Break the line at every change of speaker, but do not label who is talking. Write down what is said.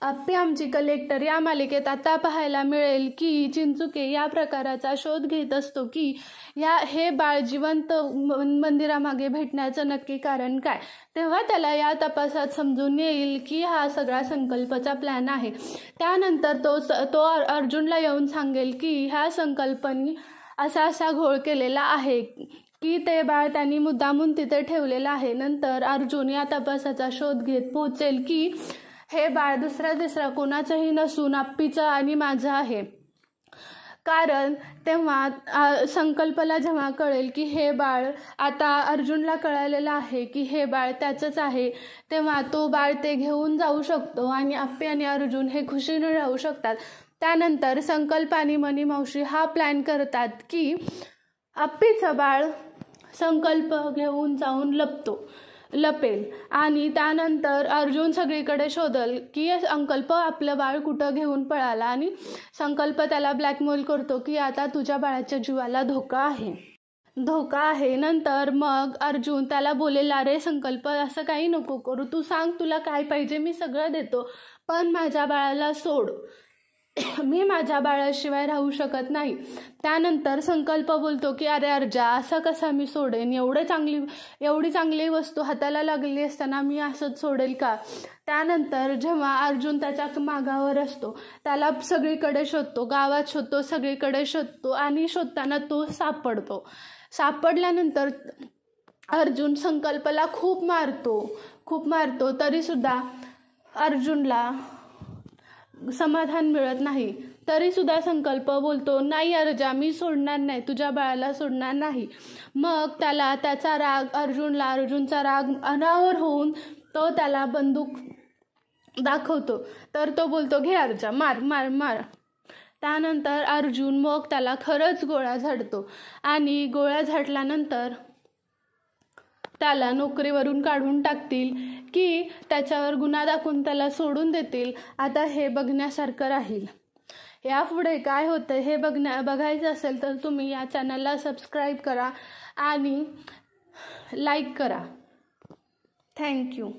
आप्पी आमची कलेक्टर या मालिकेत आता पाहायला मिळेल की चिंचुके या प्रकाराचा शोध घेत असतो की हे बाळ जिवंत मंदिरामागे भेटण्याचं नक्की कारण काय। तेव्हा त्याला या तपासात समजून येईल की हा सगळा संकल्पचा प्लॅन आहे। त्यानंतर तो अर्जुनला येऊन सांगेल की ह्या संकल्पनी असा घोळ केलेला आहे की ते बाळ त्यांनी मुद्दामून तिथे ठेवलेलं आहे। नंतर अर्जुन या तपासाचा शोध घेत पोहोचेल की हे बाळ दुसरा कोणाचंही नसून आप्पीचं आणि माझं आहे। कारण तेव्हा संकल्पला जेव्हा कळेल की हे बाळ आता अर्जुनला कळालेलं आहे की हे बाळ त्याचंच आहे, तेव्हा तो बाळ ते घेऊन जाऊ शकतो आणि आप्पी आणि अर्जुन हे खुशीने राहू शकतात। त्यानंतर संकल्प आणि मनी मावशी हा प्लॅन करतात की आप्पीचं बाळ संकल्प घेऊन जाऊन लपेल आणि त्यानंतर अर्जुन सगळीकडे शोधल की संकल्प आपलं बाळ कुठं घेऊन पळाला आणि संकल्प त्याला ब्लॅकमेल करतो की आता तुझ्या बाळाच्या जीवाला धोका आहे। नंतर मग अर्जुन त्याला बोलेल, अरे संकल्प असं काही नको करू, तू सांग तुला काय पाहिजे, मी सगळं देतो, पण माझ्या बाळाला सोड, मी माझ्या बाळाशिवाय राहू शकत नाही। त्यानंतर संकल्प बोलतो की अरे अर्जा, असं कसं मी सोडेन, एवढी चांगली वस्तू हाताला लागली असताना मी असंच सोडेल का। त्यानंतर जेव्हा अर्जुन त्याच्या मागावर असतो त्याला सगळीकडे शोधतो, गावात शोधतो, सगळीकडे शोधतो आणि शोधताना तो सापडल्यानंतर अर्जुन संकल्पला खूप मारतो तरी सुद्धा अर्जुनला समाधान मिळत नाही। तरी सुद्धा संकल्प बोलतो, नाही अर्जा, मी सोडणार नाही, तुझ्या बाळाला सोडणार नाही। मग त्याचा राग अर्जुनचा राग अनावर होऊन तो त्याला बंदूक दाखवतो, तर तो बोलतो, घे अर्जा, मार मार मार। त्यानंतर अर्जुन मग त्याला खरंच गोळ्या झाडतो आणि गोळ्या झाडल्यानंतर त्याला नोकरीवरून काढून टाकतील की त्याच्यावर गुन्हा दाखवून त्याला सोडून देतील। आता हे बघण्यासारखं राहील। यापुढे काय होतं हे बघायचं असेल तर तुम्ही या चॅनलला सबस्क्राईब करा आणि लाईक करा। थँक्यू।